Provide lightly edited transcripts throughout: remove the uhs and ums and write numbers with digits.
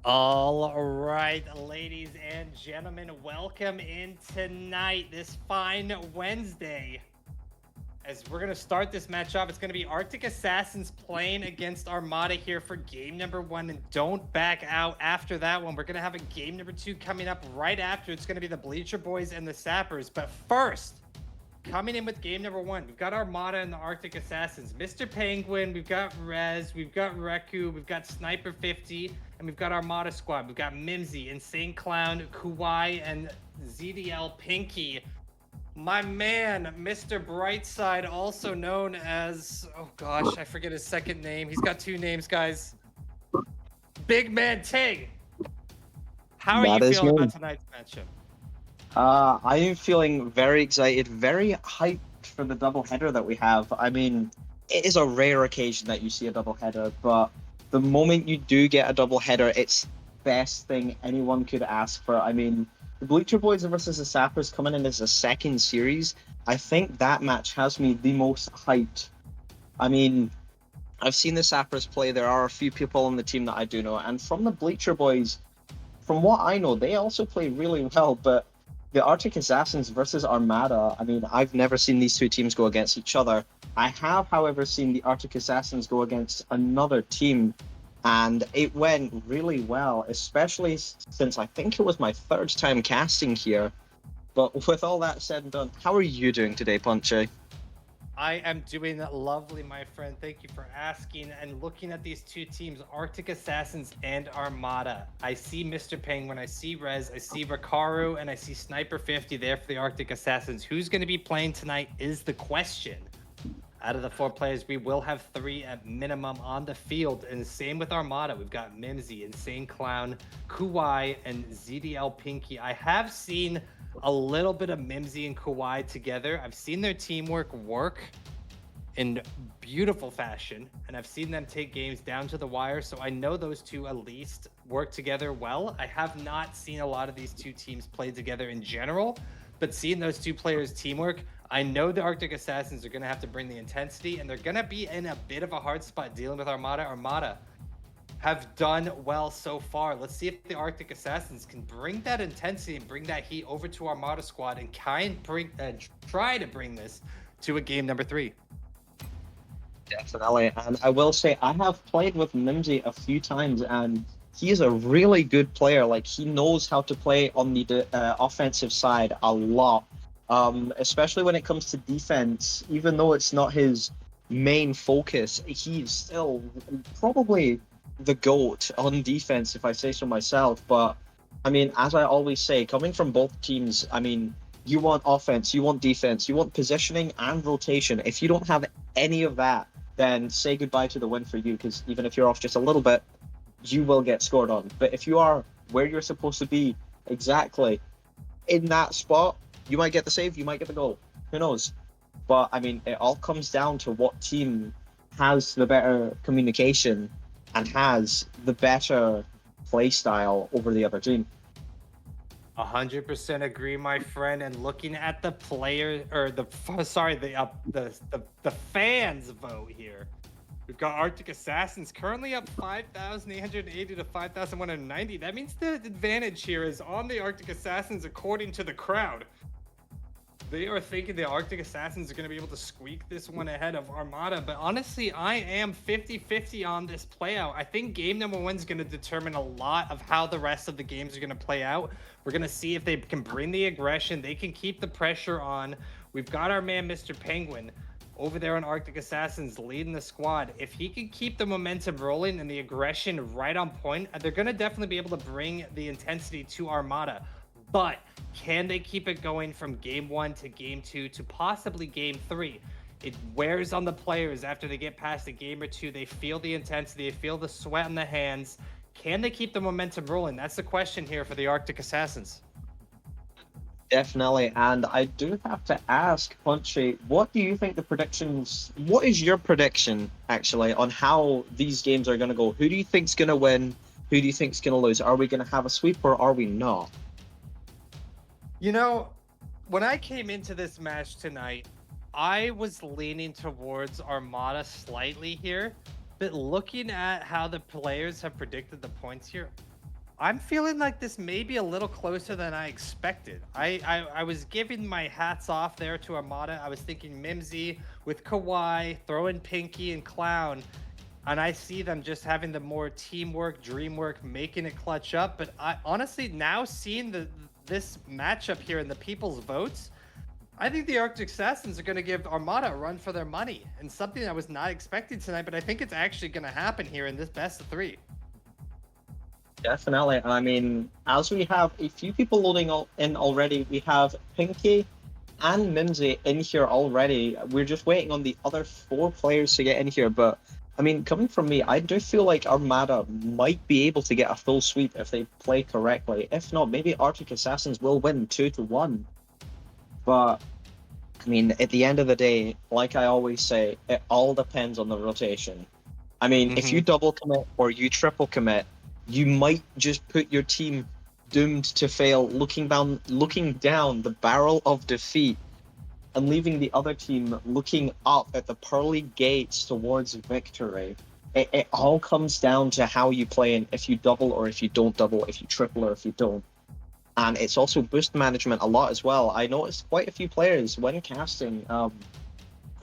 All right, ladies and gentlemen, welcome in tonight, this fine Wednesday. As we're going to start this match off, it's going to be Arctic Assassins playing against Armada here for game number 1. And don't back out after that one. We're going to have a game number 2 coming up right after. It's going to be the Bleacher Boys and the Sappers. But first, coming in with game number 1, we've got Armada and the Arctic Assassins. Mr. Penguin, we've got Rez, we've got Reku, we've got Sniper 50, and we've got Armada Squad. We've got Mimsy, Insane Clown, Kuwai, and ZDL Pinky. My man, Mr. Brightside, also known as, oh gosh, I forget his second name. He's got 2 names, guys. Big Man Ting. How are you That is feeling me. about tonight's matchup? I am feeling very excited, very hyped for the doubleheader that we have. I mean, it is a rare occasion that you see a doubleheader, but the moment you do get a doubleheader, it's the best thing anyone could ask for. I mean, the Bleacher Boys versus the Sappers coming in as a second series. I think that match has me the most hyped. I mean, I've seen the Sappers play. There are a few people on the team that I do know, and from the Bleacher Boys, from what I know, they also play really well, but the Arctic Assassins versus Armada, I mean, I've never seen these two teams go against each other. I have, however, seen the Arctic Assassins go against another team, and it went really well, especially since I think it was my third time casting here. But with all that said and done, how are you doing today, Punchy? I am doing lovely, my friend. Thank you for asking. And looking at these two teams, Arctic Assassins and Armada, I see Mr. Penguin, I see Rez, I see Rikaru, and I see Sniper 50 there for the Arctic Assassins. Who's going to be playing tonight is the question. Out of the 4 players, we will have 3 at minimum on the field. And same with Armada. We've got Mimsy, Insane Clown, Kuwai, and ZDL Pinky. I have seen a little bit of Mimsy and Kuwai together. I've seen their teamwork work in beautiful fashion, and I've seen them take games down to the wire. So I know those two at least work together well. I have not seen a lot of these two teams play together in general, but seeing those two players' teamwork, I know the Arctic Assassins are going to have to bring the intensity, and they're going to be in a bit of a hard spot dealing with Armada. Armada have done well so far. Let's see if the Arctic Assassins can bring that intensity and bring that heat over to Armada Squad and try to bring this to a game number 3. Definitely. And I will say, I have played with Mimsy a few times, and he is a really good player. Like, he knows how to play on the offensive side a lot, especially when it comes to defense. Even though it's not his main focus, he's still probably the GOAT on defense, if I say so myself. But, I mean, as I always say, coming from both teams, I mean, you want offense, you want defense, you want positioning and rotation. If you don't have any of that, then say goodbye to the win for you, because even if you're off just a little bit, you will get scored on. But if you are where you're supposed to be, exactly in that spot, you might get the save, you might get the goal. Who knows? But I mean, it all comes down to what team has the better communication and has the better play style over the other team. 100% agree, my friend. And looking at the player or sorry, the fans vote here. We've got Arctic Assassins currently up 5,880 to 5,190. That means the advantage here is on the Arctic Assassins according to the crowd. They are thinking the Arctic Assassins are going to be able to squeak this one ahead of Armada. But honestly, I am 50-50 on this playout. I think game number 1 is going to determine a lot of how the rest of the games are going to play out. We're going to see if they can bring the aggression. They can keep the pressure on. We've got our man, Mr. Penguin, over there on Arctic Assassins leading the squad. If he can keep the momentum rolling and the aggression right on point, they're going to definitely be able to bring the intensity to Armada. But can they keep it going from game 1 to game 2 to possibly game 3? It wears on the players after they get past a game or 2. They feel the intensity, they feel the sweat in the hands. Can they keep the momentum rolling? That's the question here for the Arctic Assassins. Definitely, and I do have to ask, Punchy, what do you think the predictions? What is your prediction actually on how these games are going to go? Who do you think's going to win? Who do you think's going to lose? Are we going to have a sweep or are we not? You know, when I came into this match tonight, I was leaning towards Armada slightly here, but looking at how the players have predicted the points here, I'm feeling like this may be a little closer than I expected. I was giving my hats off there to Armada. I was thinking Mimsy with Kawhi, throwing Pinky and Clown, and I see them just having the more teamwork, dream work, making it clutch up. But I honestly now seeing this matchup here in the people's votes, I think the Arctic Assassins are going to give Armada a run for their money, and something I was not expecting tonight. But I think it's actually going to happen here in this best of three. Definitely. And I mean, as we have a few people loading in already, we have Pinky and Mimsy in here already. We're just waiting on the other 4 players to get in here. But I mean, coming from me, I do feel like Armada might be able to get a full sweep if they play correctly. If not, maybe Arctic Assassins will win 2-1. But I mean, at the end of the day, like I always say, it all depends on the rotation. I mean, if you double commit or you triple commit, you might just put your team doomed to fail, looking down the barrel of defeat and leaving the other team looking up at the pearly gates towards victory. It all comes down to how you play and if you double or if you don't double, if you triple or if you don't. And it's also boost management a lot as well. I noticed quite a few players when casting, a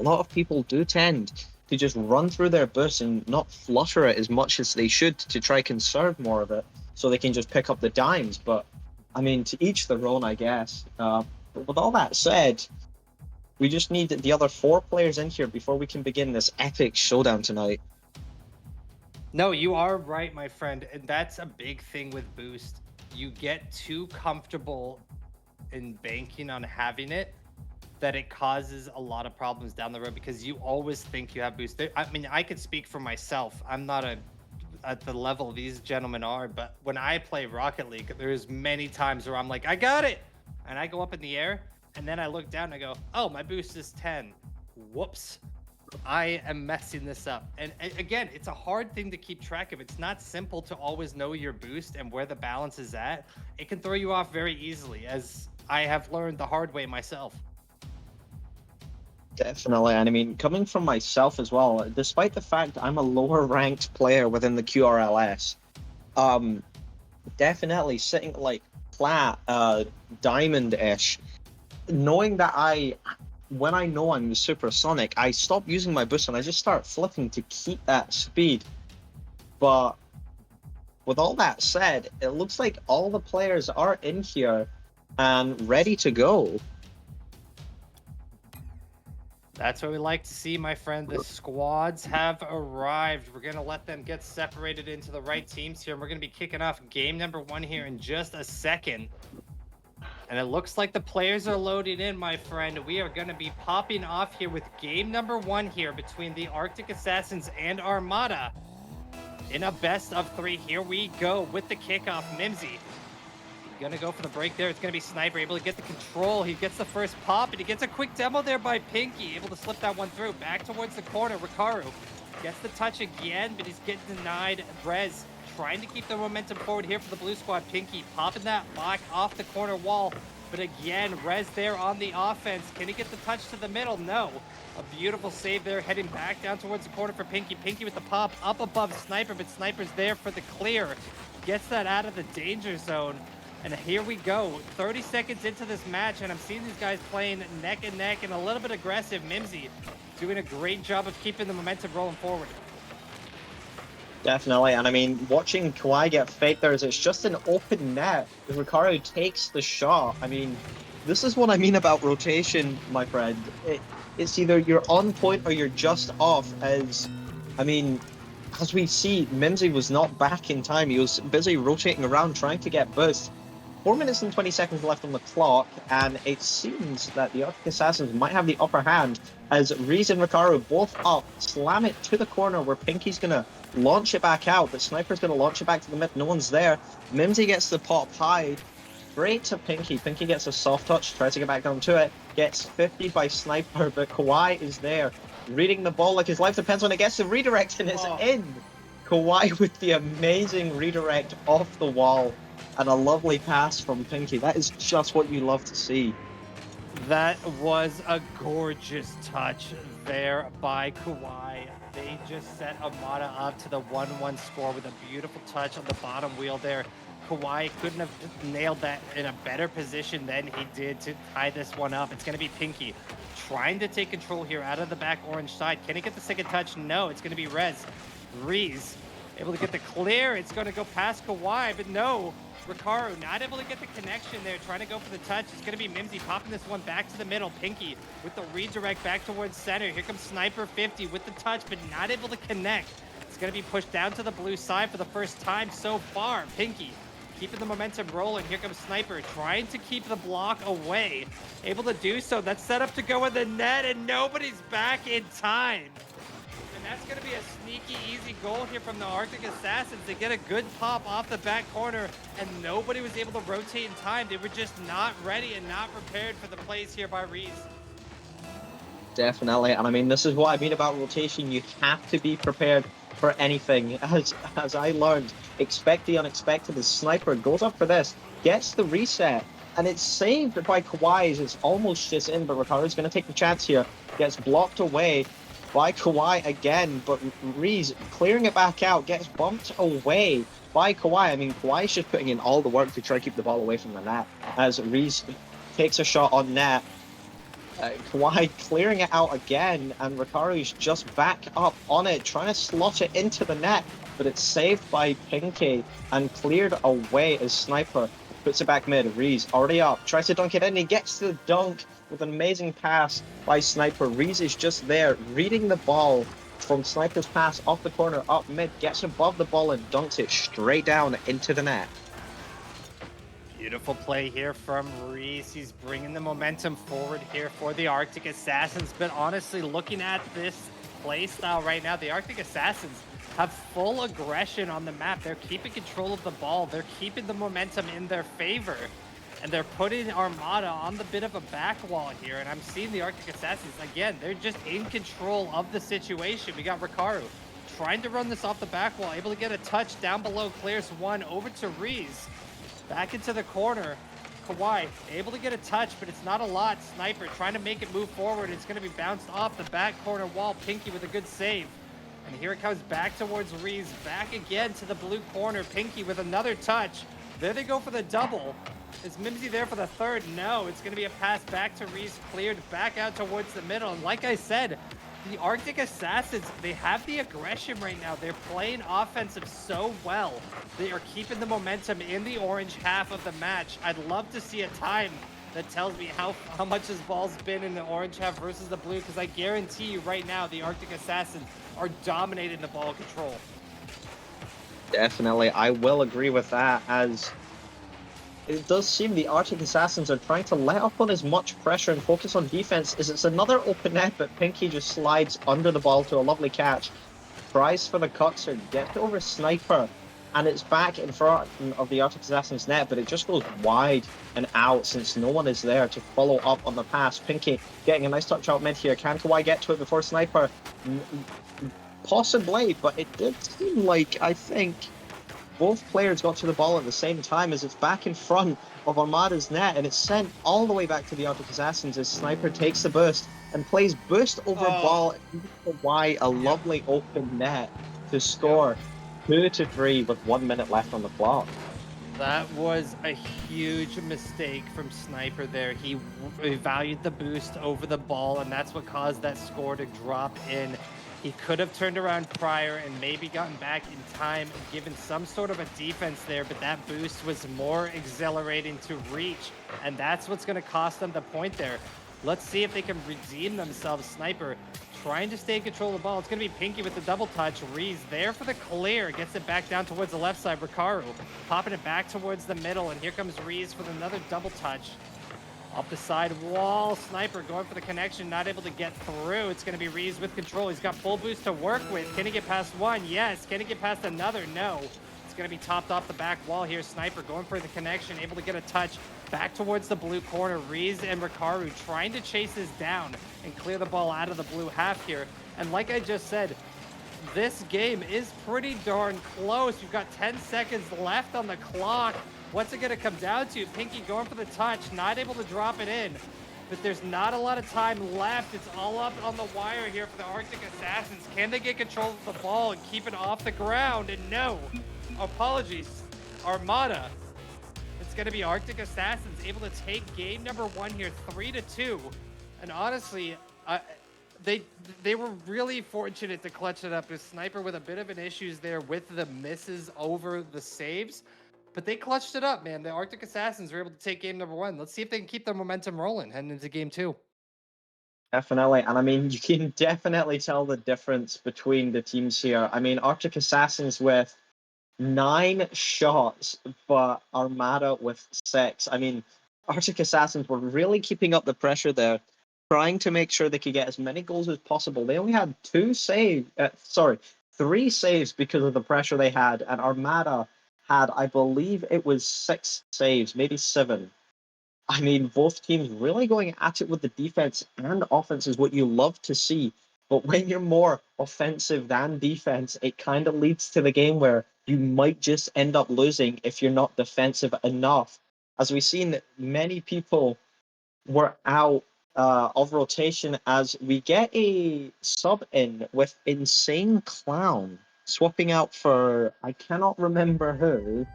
lot of people do tend to just run through their boost and not flutter it as much as they should to try conserve more of it so they can just pick up the dimes. But I mean, to each their own, I guess. But with all that said, we just need the other 4 players in here before we can begin this epic showdown tonight. No, you are right, my friend. And that's a big thing with boost. You get too comfortable in banking on having it that it causes a lot of problems down the road because you always think you have boost. I mean, I could speak for myself. I'm not at the level these gentlemen are, but when I play Rocket League, there's many times where I'm like, I got it, and I go up in the air, and then I look down and I go, oh, my boost is 10. Whoops. I am messing this up. And again, it's a hard thing to keep track of. It's not simple to always know your boost and where the balance is at. It can throw you off very easily, as I have learned the hard way myself. Definitely, and I mean, coming from myself as well, despite the fact I'm a lower ranked player within the QRLS, definitely sitting like plat, diamond-ish, knowing that when I know I'm supersonic, I stop using my boost and I just start flipping to keep that speed. But with all that said, it looks like all the players are in here and ready to go. That's what we like to see, my friend. The squads have arrived. We're going to let them get separated into the right teams here. And we're going to be kicking off game number 1 here in just a second. And it looks like the players are loading in, my friend. We are going to be popping off here with game number 1 here between the Arctic Assassins and Armada. In a best of 3, here we go with the kickoff. Mimsy gonna go for the break there. It's gonna be Sniper able to get the control. He gets the first pop, and he gets a quick demo there by Pinky, able to slip that one through. Back towards the corner, Rikaru gets the touch again, but he's getting denied. Rez trying to keep the momentum forward here for the blue squad. Pinky popping that lock off the corner wall, but again, Rez there on the offense. Can he get the touch to the middle? No. A beautiful save there, heading back down towards the corner for Pinky. Pinky with the pop up above Sniper, but Sniper's there for the clear. Gets that out of the danger zone. And here we go, 30 seconds into this match, and I'm seeing these guys playing neck and neck and a little bit aggressive. Mimsy doing a great job of keeping the momentum rolling forward. Definitely, and I mean, watching Kawhi get faked there, it's just an open net. Ricardo takes the shot. I mean, this is what I mean about rotation, my friend. It's either you're on point or you're just off, as we see, Mimsy was not back in time. He was busy rotating around trying to get burst. 4 minutes and 20 seconds left on the clock, and it seems that the Arctic Assassins might have the upper hand as Reese and Ricardo both up, slam it to the corner where Pinky's going to launch it back out, but Sniper's going to launch it back to the mid. No one's there. Mimsy gets the pop high, straight to Pinky. Pinky gets a soft touch, tries to get back down to it, gets 50 by Sniper, but Kawhi is there, reading the ball like his life depends on it, gets the redirect, and it's in. Kawhi with the amazing redirect off the wall. And a lovely pass from Pinky. That is just what you love to see. That was a gorgeous touch there by Kawhi. They just set Armada up to the 1-1 score with a beautiful touch on the bottom wheel there. Kawhi couldn't have nailed that in a better position than he did to tie this one up. It's going to be Pinky trying to take control here out of the back orange side. Can he get the second touch? No, it's going to be Rez. Reese able to get the clear. It's going to go past Kawhi, but no. Rikaru not able to get the connection there, trying to go for the touch. It's going to be Mimsy popping this one back to the middle. Pinky with the redirect back towards center. Here comes Sniper 50 with the touch, but not able to connect. It's going to be pushed down to the blue side for the first time so far. Pinky keeping the momentum rolling. Here comes Sniper trying to keep the block away. Able to do so. That's set up to go in the net, and nobody's back in time. And that's going to be a sneaky, easy goal here from the Arctic Assassins. They get a good pop off the back corner, and nobody was able to rotate in time. They were just not ready and not prepared for the plays here by Reese. Definitely, and I mean, this is what I mean about rotation. You have to be prepared for anything. As I learned, expect the unexpected. The Sniper goes up for this, gets the reset, and it's saved by Kawhi. It's almost just in, but Rikaru's going to take the chance here. Gets blocked away by Kawhi again, but Reese clearing it back out, gets bumped away by Kawhi. I mean, Kawhi's just putting in all the work to try to keep the ball away from the net as Reese takes a shot on net. Kawhi clearing it out again, and Rikaru's just back up on it, trying to slot it into the net, but it's saved by Pinky and cleared away as Sniper puts it back mid. Reese already up, tries to dunk it in, he gets the dunk with an amazing pass by Sniper. Reese is just there, reading the ball from Sniper's pass off the corner, up mid, gets above the ball and dunks it straight down into the net. Beautiful play here from Reese. He's bringing the momentum forward here for the Arctic Assassins. But honestly, looking at this play style right now, the Arctic Assassins have full aggression on the map. They're keeping control of the ball. They're keeping the momentum in their favor. And they're putting Armada on the bit of a back wall here. And I'm seeing the Arctic Assassins, again, they're just in control of the situation. We got Rikaru trying to run this off the back wall, able to get a touch down below, clears one over to Reese. Back into the corner. Kawhi able to get a touch, but it's not a lot. Sniper trying to make it move forward. It's going to be bounced off the back corner wall. Pinky with a good save. And here it comes back towards Reese. Back again to the blue corner. Pinky with another touch. There they go for the double. Is Mimsy there for the third? No, it's going to be a pass back to Reese, cleared back out towards the middle. And like I said, the Arctic Assassins, they have the aggression right now. They're playing offensive so well. They are keeping the momentum in the orange half of the match. I'd love to see a time that tells me how much this ball's been in the orange half versus the blue, because I guarantee you right now the Arctic Assassins are dominating the ball control. Definitely, I will agree with that, as it does seem the Arctic Assassins are trying to let up on as much pressure and focus on defense as it's another open net, but Pinky just slides under the ball to a lovely catch. Tries for the cutter, gets over Sniper, and it's back in front of the Arctic Assassins net, but it just goes wide and out since no one is there to follow up on the pass. Pinky getting a nice touch out mid here. Can Kawhi get to it before Sniper? Possibly, but it did seem like, I think, both players got to the ball at the same time as it's back in front of Armada's net, and it's sent all the way back to the Arctic Assassins as Sniper takes the burst and plays boost over ball. Kawhi a lovely open net to score 2-3 with 1 minute left on the clock. That was a huge mistake from Sniper there. He valued the boost over the ball, and that's what caused that score to drop in. He could have turned around prior and maybe gotten back in time and given some sort of a defense there, but that boost was more exhilarating to reach, and that's what's going to cost them the point there. Let's see if they can redeem themselves. Sniper trying to stay in control of the ball. It's going to be Pinky with the double touch. Reese there for the clear. Gets it back down towards the left side. Rikaru popping it back towards the middle, and here comes Reese with another double touch. Up the side wall, Sniper going for the connection, not able to get through. It's going to be Reese with control. He's got full boost to work with. Can he get past one? Yes. Can he get past another? No. It's going to be topped off the back wall here. Sniper going for the connection, able to get a touch back towards the blue corner. Reese and Rikaru trying to chase this down and clear the ball out of the blue half here. And like I just said, this game is pretty darn close. You've got 10 seconds left on the clock. What's it going to come down to? Pinky going for the touch, not able to drop it in. But there's not a lot of time left. It's all up on the wire here for the Arctic Assassins. Can they get control of the ball and keep it off the ground? And no. Apologies. Armada. It's going to be Arctic Assassins able to take game number 1 here, 3-2. And honestly, they they were really fortunate to clutch it up. With Sniper with a bit of an issues there with the misses over the saves. But they clutched it up, man. The Arctic Assassins were able to take game number 1. Let's see if they can keep their momentum rolling heading into game 2. Definitely, and I mean, you can definitely tell the difference between the teams here. I mean, Arctic Assassins with 9 shots, but Armada with 6. I mean, Arctic Assassins were really keeping up the pressure there, trying to make sure they could get as many goals as possible. They only had 3 saves because of the pressure they had, and Armada had, I believe it was 6 saves, maybe 7. I mean, both teams really going at it with the defense and offense is what you love to see. But when you're more offensive than defense, it kind of leads to the game where you might just end up losing if you're not defensive enough. As we've seen, many people were out of rotation as we get a sub in with Insane Clown swapping out for, I cannot remember who.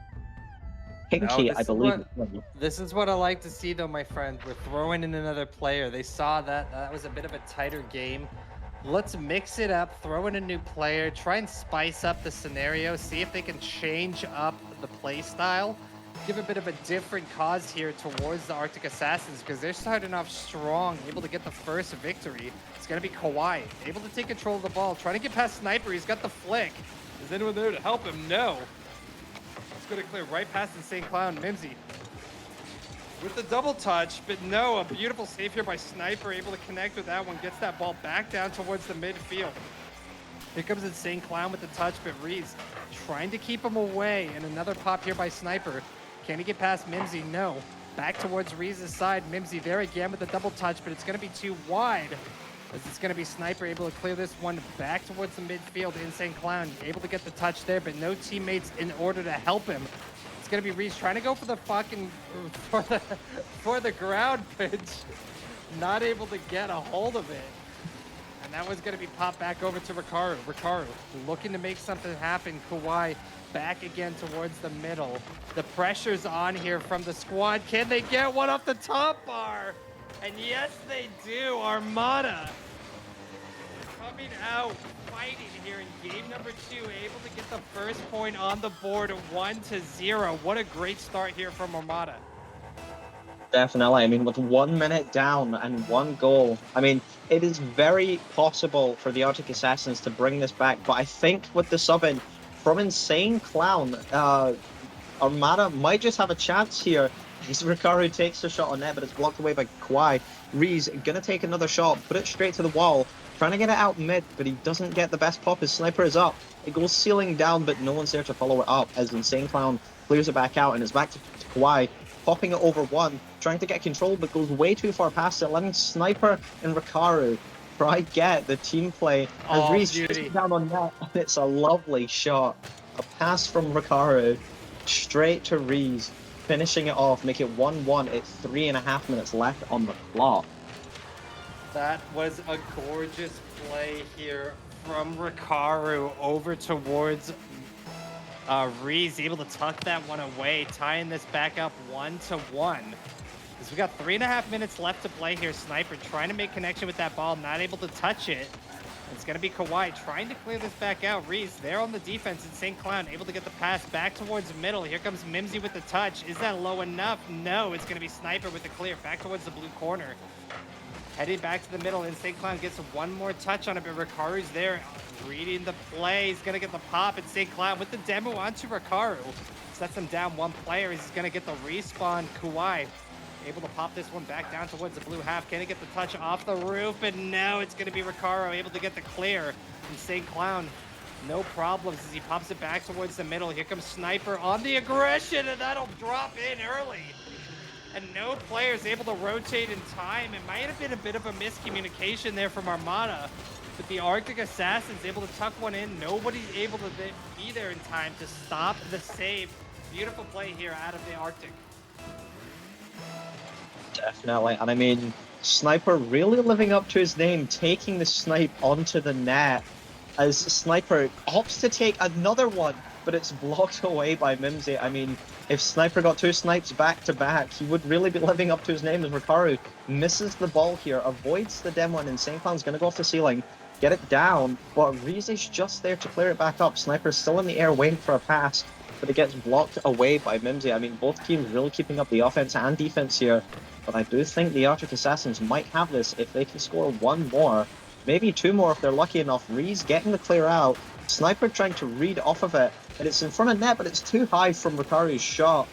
No, Pinky, I believe. this is what I like to see, though, my friend. We're throwing in another player. They saw that was a bit of a tighter game. Let's mix it up, throw in a new player, try and spice up the scenario, see if they can change up the play style, give a bit of a different cause here towards the Arctic Assassins because they're starting off strong, able to get the first victory. It's going to be Kawhi, able to take control of the ball, trying to get past Sniper. He's got the flick. Is anyone there to help him? No. It's going to clear right past Insane Clown. Mimsy with the double touch, but no, a beautiful save here by Sniper, able to connect with that one, gets that ball back down towards the midfield. Here comes Insane Clown with the touch, but Reese trying to keep him away, and another pop here by Sniper. Can he get past Mimsy? No. Back towards Reese's side. Mimsy there again with the double touch, but it's going to be too wide. As it's going to be Sniper able to clear this one back towards the midfield. Insane Clown able to get the touch there, but no teammates in order to help him. It's going to be Reese trying to go for the fucking for the ground pitch. Not able to get a hold of it. And that was going to be popped back over to Ricardo. Ricardo looking to make something happen. Kawhi back again towards the middle. The pressure's on here from the squad. Can they get one off the top bar? And yes, they do. Armada coming out, fighting here in game number 2, able to get the first point on the board, 1-0. What a great start here from Armada. Definitely. I mean, with 1 minute down and 1 goal, I mean, it is very possible for the Arctic Assassins to bring this back. But I think with the sub-in from Insane Clown, Armada might just have a chance here. Ricardo takes the shot on net, but it's blocked away by Kawhi. Reese gonna take another shot, put it straight to the wall, trying to get it out mid, but he doesn't get the best pop. His Sniper is up. It goes ceiling down, but no one's there to follow it up as Insane Clown clears it back out, and it's back to Kawhi, popping it over one, trying to get control, but goes way too far past it, letting Sniper and Ricardo try get the team play as Reese shoots down on net, and it's a lovely shot. A pass from Ricardo straight to Reese, finishing it off, make it 1-1 at 3.5 minutes left on the clock. That was a gorgeous play here from Ricardo over towards Reese, able to tuck that one away, tying this back up 1-1. As we got 3.5 minutes left to play here, Sniper trying to make connection with that ball, not able to touch it. It's going to be Kawhi trying to clear this back out. Reese there on the defense. Insane Clown able to get the pass back towards the middle. Here comes Mimsy with the touch. Is that low enough? No, it's going to be Sniper with the clear back towards the blue corner. Heading back to the middle. Insane Clown gets one more touch on it, but Ricardo's there reading the play. He's going to get the pop. Insane Clown with the demo onto Ricardo. Sets him down one player. He's going to get the respawn. Kawhi able to pop this one back down towards the blue half. Can he get the touch off the roof? But no, it's going to be Ricardo able to get the clear. Insane Clown, no problems as he pops it back towards the middle. Here comes Sniper on the aggression, and that'll drop in early. And no players able to rotate in time. It might have been a bit of a miscommunication there from Armada, but the Arctic Assassins able to tuck one in. Nobody's able to be there in time to stop the save. Beautiful play here out of the Arctic. Definitely, and I mean, Sniper really living up to his name, taking the snipe onto the net, as Sniper opts to take another one but it's blocked away by Mimsy. I mean, if Sniper got 2 snipes back to back, he would really be living up to his name as Rikaru. Misses the ball here, avoids the demo, and Insane Clown's going to go off the ceiling, get it down, but Reese is just there to clear it back up. Sniper's still in the air waiting for a pass, but it gets blocked away by Mimsy. I mean, both teams really keeping up the offense and defense here, but I do think the Arctic Assassins might have this if they can score 1 more, maybe 2 more if they're lucky enough. Reese getting the clear out, Sniper trying to read off of it, and it's in front of net, but it's too high from Rikaru's shot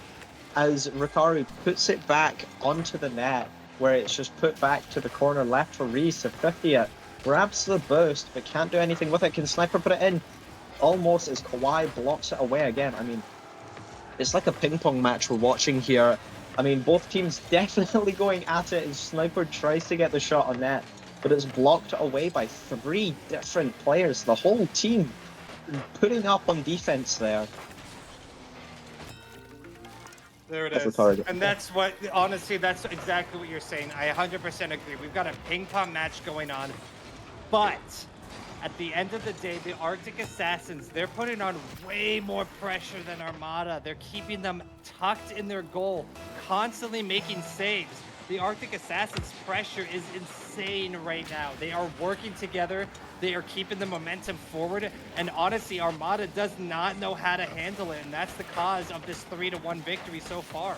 as Rikaru puts it back onto the net, where it's just put back to the corner left for Reese to 50 it. Grabs the burst, but can't do anything with it. Can Sniper put it in? Almost, as Kawhi blocks it away again. I mean, it's like a ping pong match we're watching here. I mean, both teams definitely going at it as Sniper tries to get the shot on net, but it's blocked away by 3 different players. The whole team putting up on defense there. There it That's is. the target. And that's what, honestly, that's exactly what you're saying. I 100% agree. We've got a ping pong match going on. But at the end of the day, the Arctic Assassins, they're putting on way more pressure than Armada. They're keeping them tucked in their goal, constantly making saves. The Arctic Assassins' pressure is insane right now. They are working together. They are keeping the momentum forward. And honestly, Armada does not know how to handle it. And that's the cause of this 3-1 victory so far.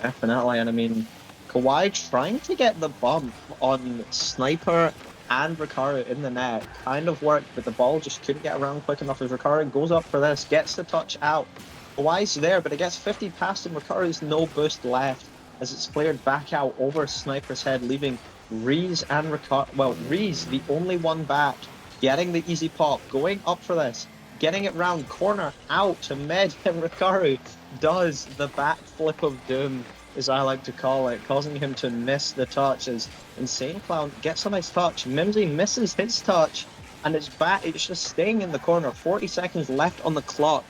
Definitely, and I mean, Kawhi trying to get the bump on Sniper and Rikaru in the net kind of worked, but the ball just couldn't get around quick enough as Rikaru goes up for this, gets the touch out. Kawhi's there, but it gets 50 past him. Rikaru's no boost left as it's cleared back out over Sniper's head, leaving Reese and Rikaru. Well, Reese, the only one back, getting the easy pop, going up for this, getting it round corner out to Med, and Rikaru does the backflip of doom, as I like to call it, causing him to miss the touch as Insane Clown gets a nice touch. Mimsy misses his touch, and it's back. It's just staying in the corner. 40 seconds left on the clock.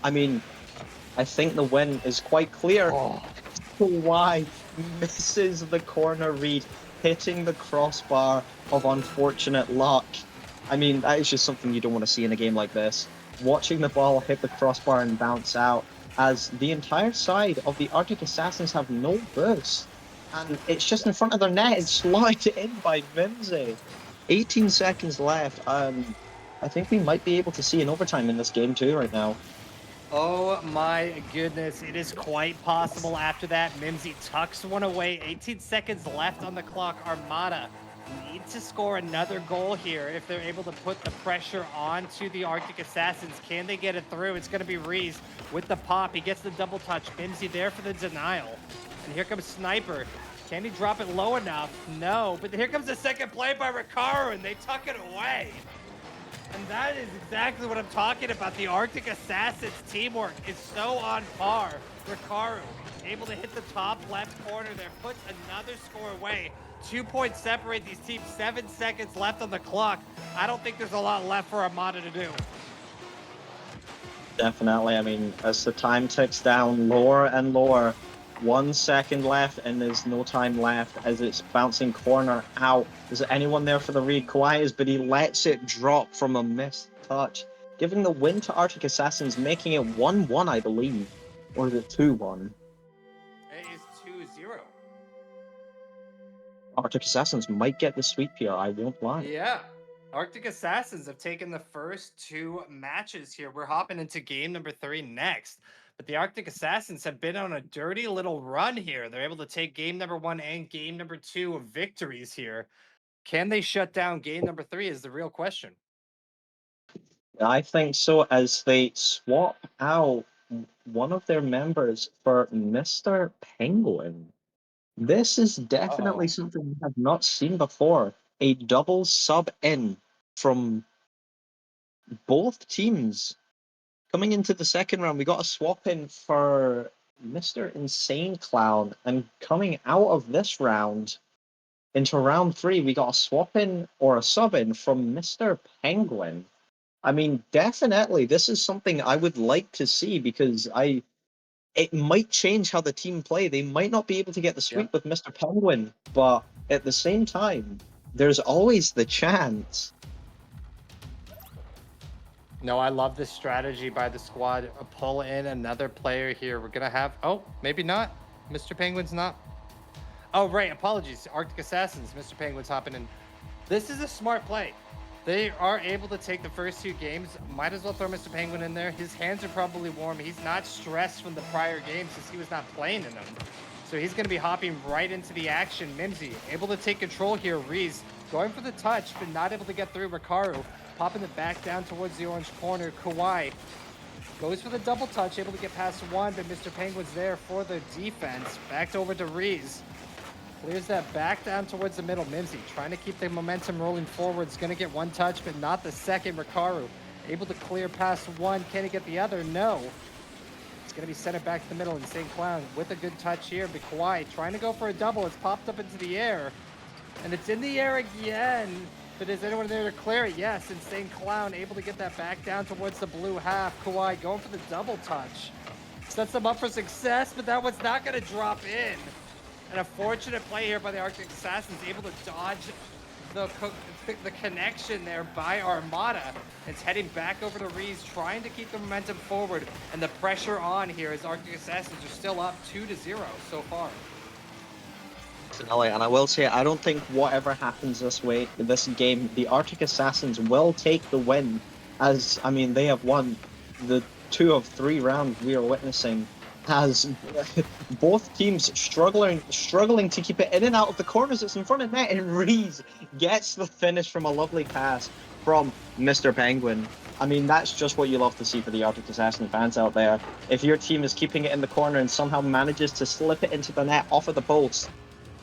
I mean, I think the win is quite clear. Why misses the corner read, hitting the crossbar of unfortunate luck. I mean, that is just something you don't want to see in a game like this. Watching the ball hit the crossbar and bounce out, as the entire side of the Arctic Assassins have no burst. And it's just in front of their net, it's slotted in by Mimsy. 18 seconds left. I think we might be able to see an overtime in this game too right now. Oh my goodness, it is quite possible after that. Mimsy tucks one away, 18 seconds left on the clock. Armada need to score another goal here if they're able to put the pressure onto the Arctic Assassins. Can they get it through? It's going to be Reese with the pop. He gets the double touch. Mimsy there for the denial. And here comes Sniper. Can he drop it low enough? No, but here comes the second play by Rikaru, and they tuck it away. And that is exactly what I'm talking about. The Arctic Assassins teamwork is so on par. Rikaru able to hit the top left corner there, puts another score away. 2 points separate these teams, 7 seconds left on the clock. I don't think there's a lot left for Armada to do. Definitely. I mean, as the time ticks down lower and lower, 1 second left and there's no time left as it's bouncing corner out. Is there anyone there for the read? Kawhi is, but he lets it drop from a missed touch, giving the win to Arctic Assassins, making it 1-1, I believe. Or is it 2-1? It is 2-0. Arctic Assassins might get the sweep here, I won't lie. Yeah. Arctic Assassins have taken the first 2 matches here. We're hopping into game number 3 next. But the Arctic Assassins have been on a dirty little run here. They're able to take game number 1 and game number 2 of victories here. Can they shut down game number 3 is the real question. I think so, as they swap out one of their members for Mr. Penguin. This is definitely something we have not seen before. A double sub in from both teams. Coming into the second round, we got a swap in for Mr. Insane Clown. And coming out of this round into round 3, we got a swap in or a sub in from Mr. Penguin. I mean, definitely, this is something I would like to see because it might change how the team play. They might not be able to get the sweep with Mr. Penguin, but at the same time, there's always the chance. No, I love this strategy by the squad. Pull in another player here. We're gonna have. Oh, maybe not. Mr. Penguin's not. Oh, right. Apologies. Arctic Assassins. Mr. Penguin's hopping in. This is a smart play. They are able to take the first 2 games. Might as well throw Mr. Penguin in there. His hands are probably warm. He's not stressed from the prior games since he was not playing in them. So he's going to be hopping right into the action. Mimsy able to take control here. Reese going for the touch, but not able to get through. Rikaru popping it back down towards the orange corner. Kawhi goes for the double touch, able to get past one, but Mr. Penguin's there for the defense. Back over to Reese. Clears that back down towards the middle. Mimsy trying to keep the momentum rolling forward. Is going to get one touch, but not the second. Rikaru able to clear past one. Can he get the other? No. It's going to be sent it back to the middle. Insane Clown with a good touch here. But Kawhi trying to go for a double. It's popped up into the air. And it's in the air again. But is anyone there to clear it? Yes. Insane Clown able to get that back down towards the blue half. Kawhi going for the double touch. Sets them up for success, but that one's not going to drop in. And a fortunate play here by the Arctic Assassins, able to dodge the connection there by Armada. It's heading back over to Reese, trying to keep the momentum forward. And the pressure on here as Arctic Assassins are still up 2-0 so far. And I will say, I don't think whatever happens this game, the Arctic Assassins will take the win. As, I mean, they have won the 2 of 3 rounds we are witnessing. Has both teams struggling to keep it in and out of the corners. It's in front of net, and Reese gets the finish from a lovely pass from Mr. Penguin. I mean, that's just what you love to see for the Arctic Assassin fans out there. If your team is keeping it in the corner and somehow manages to slip it into the net off of the post,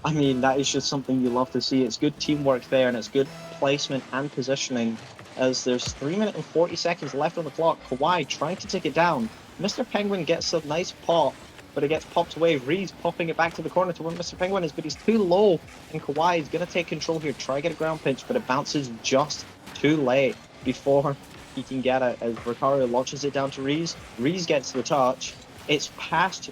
I mean, that is just something you love to see. It's good teamwork there, and it's good placement and positioning. As there's 3 minutes and 40 seconds left on the clock, Kawhi trying to take it down. Mr. Penguin gets a nice pop, but it gets popped away. Reese popping it back to the corner to where Mr. Penguin is, but he's too low, and Kawhi is going to take control here, try to get a ground pinch, but it bounces just too late before he can get it as Rikaru launches it down to Reese. Reese gets the touch. It's past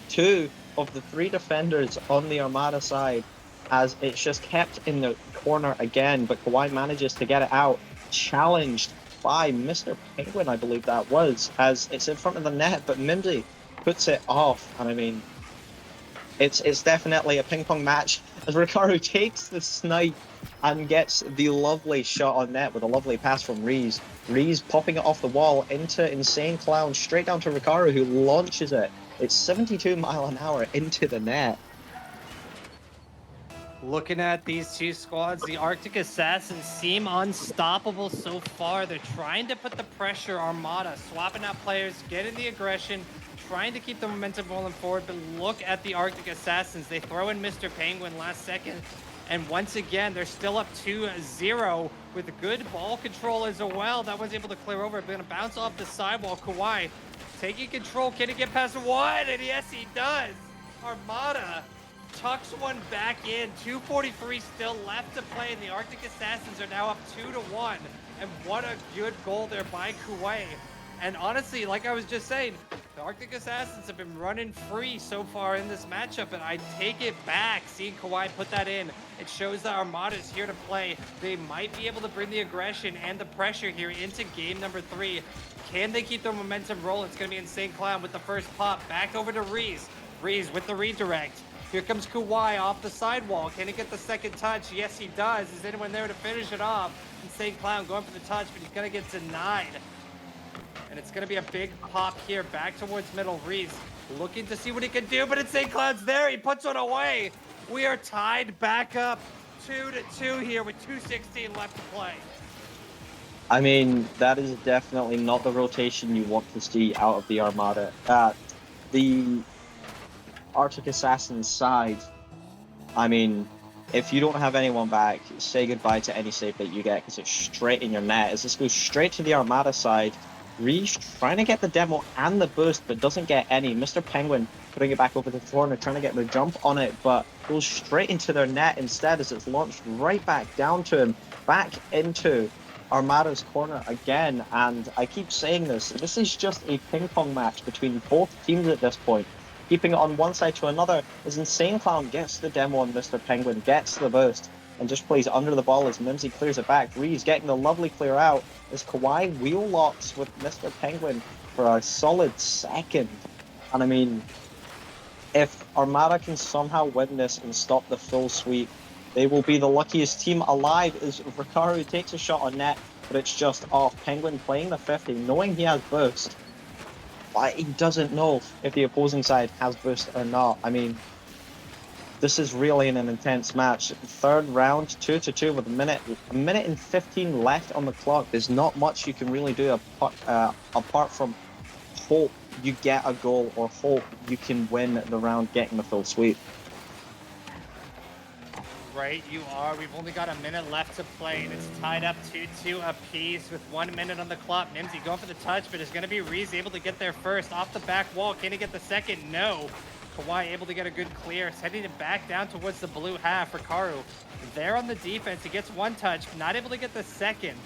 2 of the 3 defenders on the Armada side, as it's just kept in the corner again, but Kawhi manages to get it out, challenged by Mr. Penguin, I believe that was, as it's in front of the net, but Mimsy puts it off. And I mean, it's definitely a ping pong match as Rikaru takes the snipe and gets the lovely shot on net with a lovely pass from Reese. Reese popping it off the wall into Insane Clown, straight down to Rikaru, who launches it. It's 72 miles an hour into the net. Looking at these 2 squads, the Arctic Assassins seem unstoppable so far. They're trying to put the pressure on Armada, swapping out players, getting the aggression, trying to keep the momentum rolling forward. But look at the Arctic Assassins. They throw in Mr. Penguin last second. And once again, they're still up 2-0 with good ball control as well. That was able to clear over. Going to bounce off the sidewall. Kawhi taking control. Can he get past one? And yes, he does. Armada tucks one back in. 2:43 still left to play, and the Arctic Assassins are now up 2-1. And what a good goal there by Kuwait. And honestly, like I was just saying, the Arctic Assassins have been running free so far in this matchup, and I take it back. Seeing Kawhi put that in, it shows that Armada is here to play. They might be able to bring the aggression and the pressure here into game number 3. Can they keep their momentum rolling? It's going to be Insane Clown with the first pop. Back over to Reese. Reese with the redirect. Here comes Kawhi off the sidewall. Can he get the second touch? Yes, he does. Is anyone there to finish it off? Insane Clown going for the touch, but he's going to get denied. And it's going to be a big pop here back towards middle. Reese looking to see what he can do, but Insane Clown's there. He puts it away. We are tied back up 2-2 here with 2:16 left to play. I mean, that is definitely not the rotation you want to see out of the Armada. The Arctic Assassin's side, I mean, if you don't have anyone back, say goodbye to any save that you get, because it's straight in your net. As this goes straight to the Armada side, Reese trying to get the demo and the boost, but doesn't get any. Mr. Penguin putting it back over the corner, trying to get the jump on it, but goes straight into their net instead, as it's launched right back down to him, back into Armada's corner again. And I keep saying this is just a ping pong match between both teams at this point. Keeping it on one side to another as Insane Clown gets the demo on Mr. Penguin, gets the boost, and just plays under the ball as Mimsy clears it back. Reeves getting the lovely clear out as Kawhi wheel locks with Mr. Penguin for a solid second. And I mean, if Armada can somehow win this and stop the full sweep, they will be the luckiest team alive as Rikaru takes a shot on net, but it's just off. Penguin playing the 50, knowing he has boost, but he doesn't know if the opposing side has boost or not. I mean, this is really an intense match. Third round, 2-2 with a minute and 15 left on the clock. There's not much you can really do apart from hope you get a goal or hope you can win the round getting the full sweep. Right, you are. We've only got a minute left to play, and it's tied up 2-2 apiece with 1 minute on the clock. Mimsy going for the touch, but it's going to be Reese able to get there first. Off the back wall, can he get the second? No. Kawhi able to get a good clear, sending it back down towards the blue half. Rikaru there on the defense. He gets one touch, not able to get the second.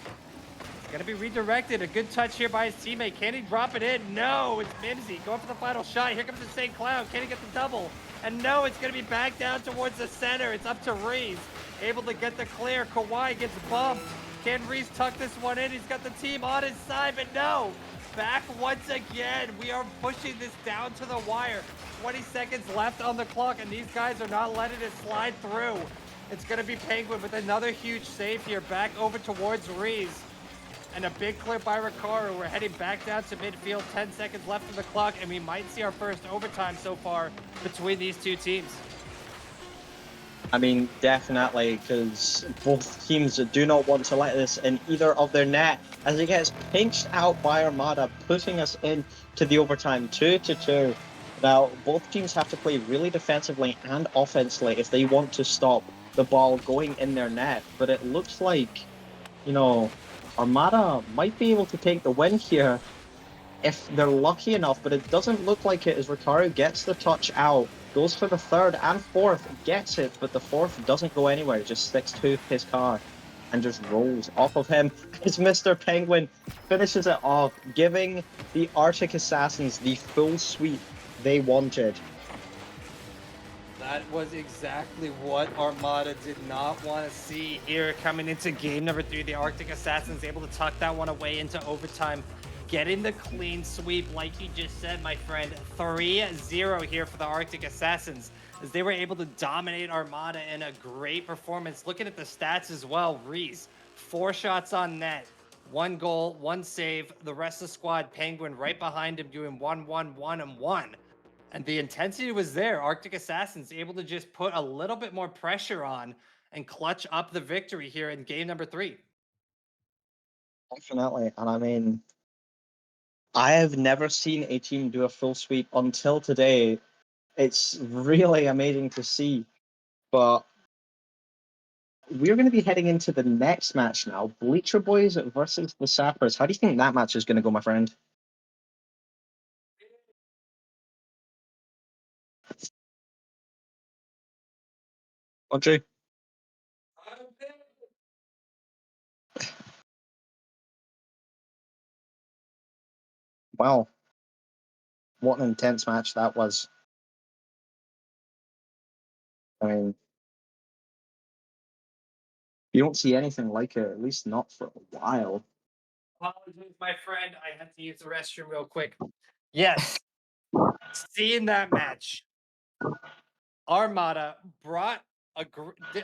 It's going to be redirected. A good touch here by his teammate. Can he drop it in? No, it's Mimsy going for the final shot. Here comes the St. Cloud. Can he get the double? And no, it's going to be back down towards the center. It's up to Reese. Able to get the clear. Kawhi gets bumped. Can Reese tuck this one in? He's got the team on his side, but no. Back once again. We are pushing this down to the wire. 20 seconds left on the clock, and these guys are not letting it slide through. It's going to be Penguin with another huge save here. Back over towards Reese. And a big clear by Rikaru. We're heading back down to midfield. 10 seconds left on the clock, and we might see our first overtime so far between these two teams. I mean, definitely, because both teams do not want to let this in either of their net as it gets pinched out by Armada, putting us into the overtime 2-2. Now, both teams have to play really defensively and offensively if they want to stop the ball going in their net. But it looks like, you know, Armada might be able to take the win here if they're lucky enough, but it doesn't look like it as Rikaru gets the touch out, goes for the third and fourth, gets it, but the fourth doesn't go anywhere, it just sticks to his car and just rolls off of him as Mr. Penguin finishes it off, giving the Arctic Assassins the full sweep they wanted. That was exactly what Armada did not want to see here coming into game number 3. The Arctic Assassins able to tuck that one away into overtime, getting the clean sweep like you just said, my friend. 3-0 here for the Arctic Assassins as they were able to dominate Armada in a great performance. Looking at the stats as well, Reese, 4 shots on net, 1 goal, 1 save. The rest of the squad, Penguin right behind him doing 1-1-1-1. And the intensity was there. Arctic Assassins able to just put a little bit more pressure on and clutch up the victory here in game number 3. Definitely, and I mean, I have never seen a team do a full sweep until today. It's really amazing to see, but we're going to be heading into the next match now. Bleacher Boys versus the Sappers. How do you think that match is going to go, my friend? Audrey? Wow, what an intense match that was. I mean, you don't see anything like it, at least not for a while. Apologies, my friend. I had to use the restroom real quick. Yes, seeing that match, Armada brought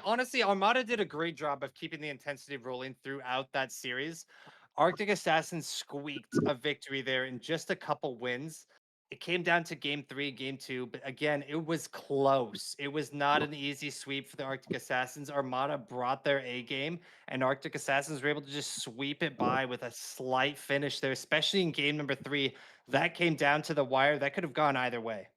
honestly, Armada did a great job of keeping the intensity rolling throughout that series. Arctic Assassins squeaked a victory there in just a couple wins. It came down to game 3, game 2, but again, it was close. It was not an easy sweep for the Arctic Assassins. Armada brought their A game, and Arctic Assassins were able to just sweep it by with a slight finish there, especially in game number 3. That came down to the wire. That could have gone either way.